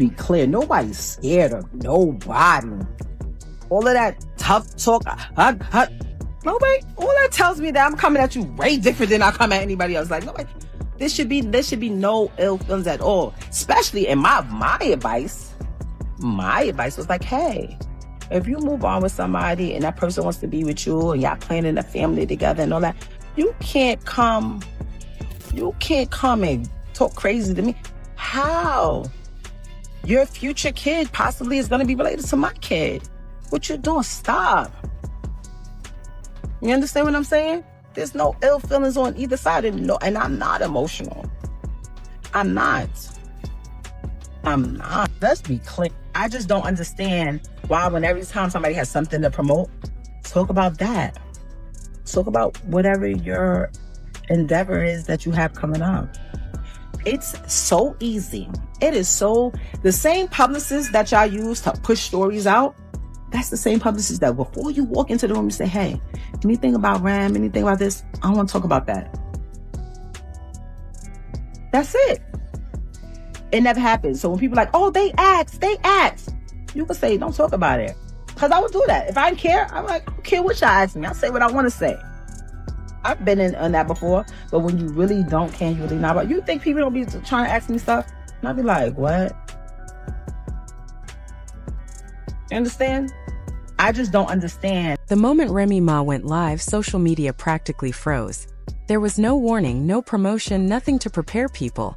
be clear. Nobody's scared of nobody. All of that tough talk, nobody. All that tells me that I'm coming at you way different than I come at anybody else. Like nobody. There should be no ill feelings at all. Especially in my advice. My advice was like, hey, if you move on with somebody and that person wants to be with you and y'all planning a family together and all that, you can't come and talk crazy to me. How? Your future kid possibly is going to be related to my kid. What you doing? Stop. You understand what I'm saying? There's no ill feelings on either side. And I'm not emotional. I'm not. Let's be clear. I just don't understand why when every time somebody has something to promote, talk about that. Talk about whatever your endeavor is that you have coming up. It's so easy. It is so... The same publicists that y'all use to push stories out, that's the same publicist that before you walk into the room, you say, hey, anything about Ram, anything about this, I don't want to talk about that. That's it. It never happens. So when people are like, oh, they asked. You can say, don't talk about it. Because I would do that. If I didn't care, I'm like, I don't care what y'all ask me. I'll say what I want to say. I've been on that before. But when you really don't care, you really not about, you think people don't be trying to ask me stuff? And I'll be like, what? You understand? I just don't understand. The moment Remy Ma went live, social media practically froze. There was no warning, no promotion, nothing to prepare people.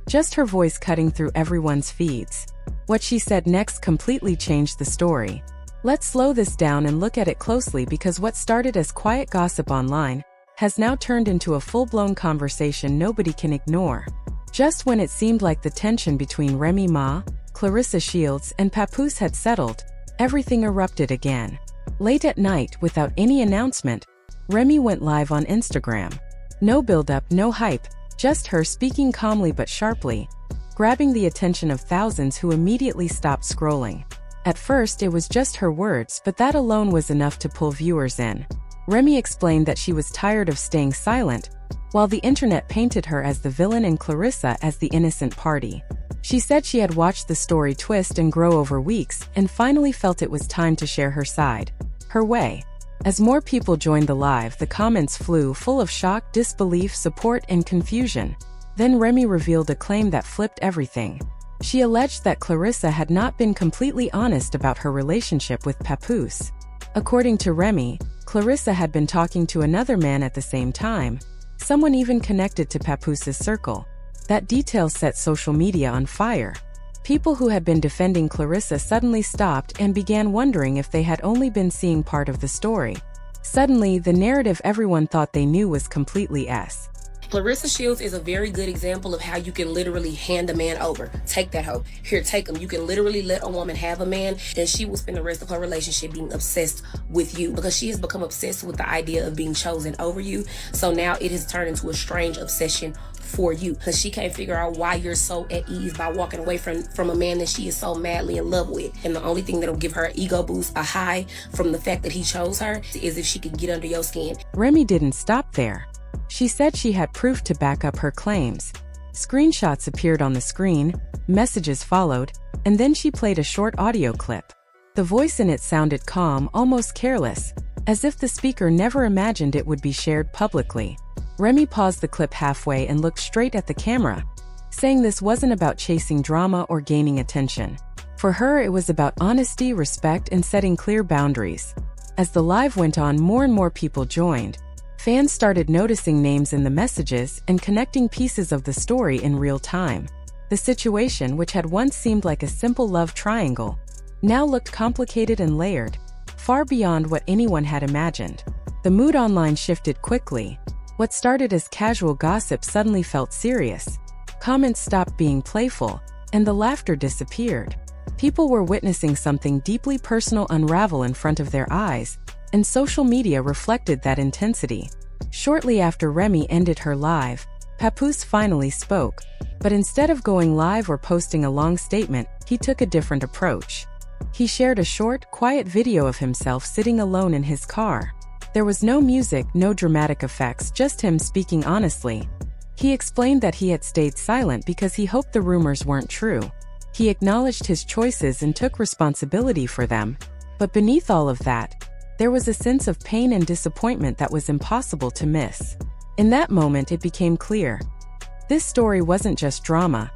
Just her voice cutting through everyone's feeds. What she said next completely changed the story. Let's slow this down and look at it closely because what started as quiet gossip online has now turned into a full-blown conversation nobody can ignore. Just when it seemed like the tension between Remy Ma, Claressa Shields, and Papoose had settled, everything erupted again. Late at night, without any announcement, Remy went live on Instagram. No build-up, no hype, just her speaking calmly but sharply, grabbing the attention of thousands who immediately stopped scrolling. At first, it was just her words, but that alone was enough to pull viewers in. Remy explained that she was tired of staying silent, while the internet painted her as the villain and Claressa as the innocent party. She said she had watched the story twist and grow over weeks and finally felt it was time to share her side, her way. As more people joined the live, the comments flew, full of shock, disbelief, support, and confusion. Then Remy revealed a claim that flipped everything. She alleged that Claressa had not been completely honest about her relationship with Papoose. According to Remy, Claressa had been talking to another man at the same time, someone even connected to Papoose's circle. That detail set social media on fire. People who had been defending Claressa suddenly stopped and began wondering if they had only been seeing part of the story. Suddenly, the narrative everyone thought they knew was completely S. Claressa Shields is a very good example of how you can literally hand a man over. Take that hoe. Here, take him. You can literally let a woman have a man, and she will spend the rest of her relationship being obsessed with you because she has become obsessed with the idea of being chosen over you. So now it has turned into a strange obsession for you because she can't figure out why you're so at ease by walking away from a man that she is so madly in love with. And the only thing that'll give her an ego boost, a high from the fact that he chose her, is if she could get under your skin. Remy didn't stop there. She said she had proof to back up her claims. Screenshots appeared on the screen, messages followed, and then she played a short audio clip. The voice in it sounded calm, almost careless, as if the speaker never imagined it would be shared publicly. Remy paused the clip halfway and looked straight at the camera, saying this wasn't about chasing drama or gaining attention. For her, it was about honesty, respect, and setting clear boundaries. As the live went on, more and more people joined. Fans started noticing names in the messages and connecting pieces of the story in real time. The situation, which had once seemed like a simple love triangle, now looked complicated and layered, far beyond what anyone had imagined. The mood online shifted quickly. What started as casual gossip suddenly felt serious. Comments stopped being playful, and the laughter disappeared. People were witnessing something deeply personal unravel in front of their eyes, and social media reflected that intensity. Shortly after Remy ended her live, Papoose finally spoke, but instead of going live or posting a long statement, he took a different approach. He shared a short, quiet video of himself sitting alone in his car. There was no music, no dramatic effects, just him speaking honestly. He explained that he had stayed silent because he hoped the rumors weren't true. He acknowledged his choices and took responsibility for them. But beneath all of that, there was a sense of pain and disappointment that was impossible to miss. In that moment, it became clear. This story wasn't just drama.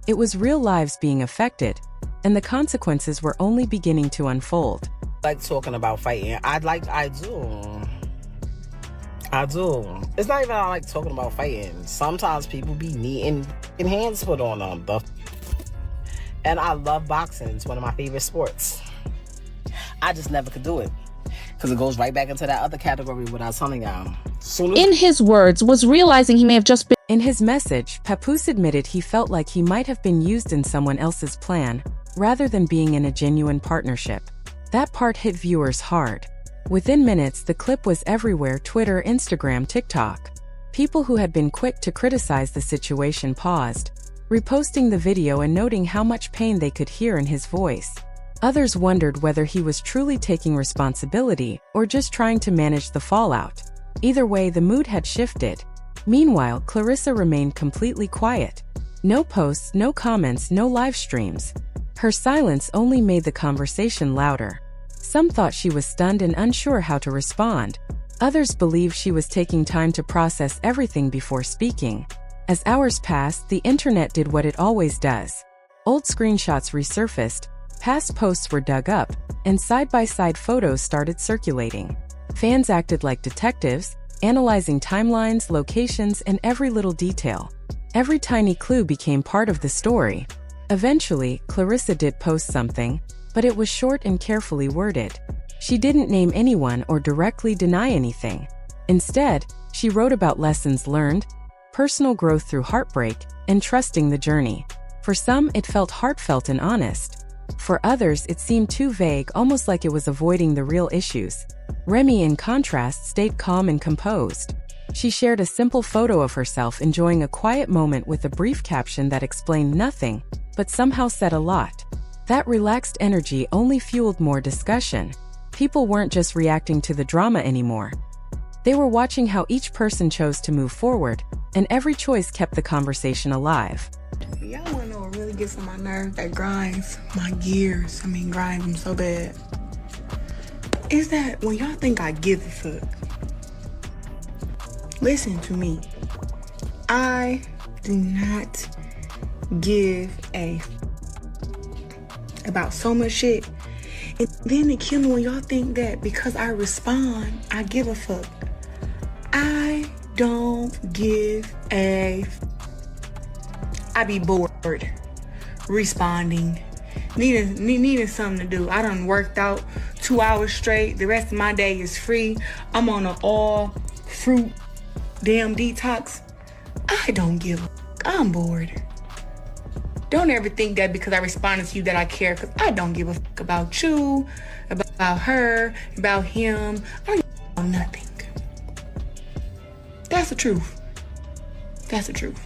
It was real lives being affected, and the consequences were only beginning to unfold. I like talking about fighting. I do. It's not even I like talking about fighting. Sometimes people be needing hands put on them. And I love boxing. It's one of my favorite sports. I just never could do it. Because it goes right back into that other category what I was telling y'all. In his words, was realizing he may have just been... In his message, Papoose admitted he felt like he might have been used in someone else's plan, rather than being in a genuine partnership. That part hit viewers hard. Within minutes, the clip was everywhere: Twitter, Instagram, TikTok. People who had been quick to criticize the situation paused, reposting the video and noting how much pain they could hear in his voice. Others wondered whether he was truly taking responsibility or just trying to manage the fallout. Either way, the mood had shifted. Meanwhile, Claressa remained completely quiet. No posts, no comments, no live streams. Her silence only made the conversation louder. Some thought she was stunned and unsure how to respond. Others believed she was taking time to process everything before speaking. As hours passed, the internet did what it always does. Old screenshots resurfaced, past posts were dug up, and side-by-side photos started circulating. Fans acted like detectives, analyzing timelines, locations, and every little detail. Every tiny clue became part of the story. Eventually, Claressa did post something, but it was short and carefully worded. She didn't name anyone or directly deny anything. Instead, she wrote about lessons learned, personal growth through heartbreak, and trusting the journey. For some, it felt heartfelt and honest. For others, it seemed too vague, almost like it was avoiding the real issues. Remy, in contrast, stayed calm and composed. She shared a simple photo of herself enjoying a quiet moment with a brief caption that explained nothing, but somehow said a lot. That relaxed energy only fueled more discussion. People weren't just reacting to the drama anymore. They were watching how each person chose to move forward, and every choice kept the conversation alive. Y'all wanna know what really gets on my nerves, that grinds my gears, grinds them so bad, is that when y'all think I give a fuck, listen to me. I do not give a about so much shit. And then it kill me when y'all think that because I respond, I give a fuck. I don't give a I be bored responding, needing something to do. I done worked out 2 hours straight. The rest of my day is free. I'm on an all fruit damn detox. I don't give a fuck. I'm bored. Don't ever think that because I responded to you that I care, because I don't give a fuck about you, about her, about him. I don't give a fuck about nothing. That's the truth. That's the truth.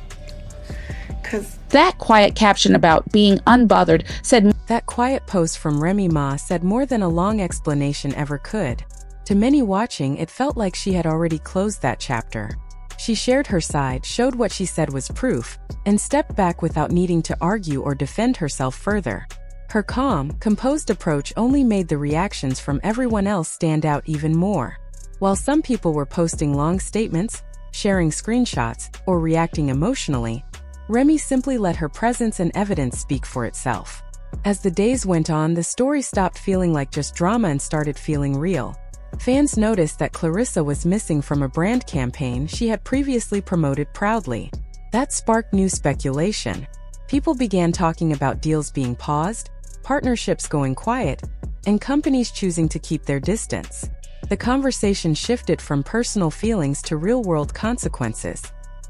Because That quiet caption about being unbothered said... That quiet post from Remy Ma said more than a long explanation ever could. To many watching, it felt like she had already closed that chapter. She shared her side, showed what she said was proof, and stepped back without needing to argue or defend herself further. Her calm, composed approach only made the reactions from everyone else stand out even more. While some people were posting long statements, sharing screenshots, or reacting emotionally, Remy simply let her presence and evidence speak for itself. As the days went on, the story stopped feeling like just drama and started feeling real. Fans noticed that Claressa was missing from a brand campaign she had previously promoted proudly. That sparked new speculation. People began talking about deals being paused, partnerships going quiet, and companies choosing to keep their distance. The conversation shifted from personal feelings to real-world consequences.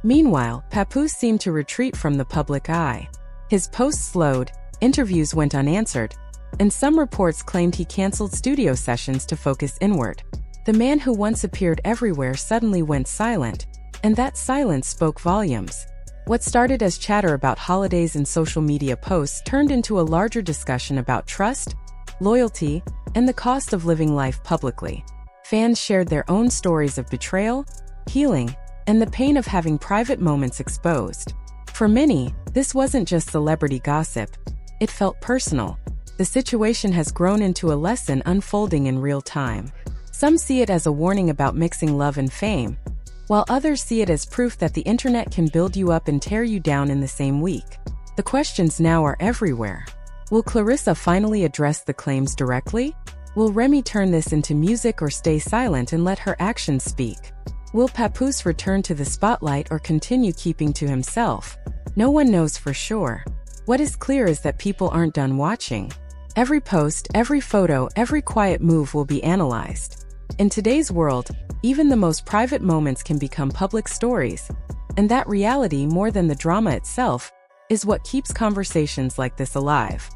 Meanwhile, Papoose seemed to retreat from the public eye. His posts slowed, interviews went unanswered, and some reports claimed he canceled studio sessions to focus inward. The man who once appeared everywhere suddenly went silent, and that silence spoke volumes. What started as chatter about holidays and social media posts turned into a larger discussion about trust, loyalty, and the cost of living life publicly. Fans shared their own stories of betrayal, healing, and the pain of having private moments exposed. For many, this wasn't just celebrity gossip. It felt personal. The situation has grown into a lesson unfolding in real time. Some see it as a warning about mixing love and fame, while others see it as proof that the internet can build you up and tear you down in the same week. The questions now are everywhere. Will Claressa finally address the claims directly? Will Remy turn this into music or stay silent and let her actions speak? Will Papoose return to the spotlight or continue keeping to himself? No one knows for sure. What is clear is that people aren't done watching. Every post, every photo, every quiet move will be analyzed. In today's world, even the most private moments can become public stories. And that reality, more than the drama itself, is what keeps conversations like this alive.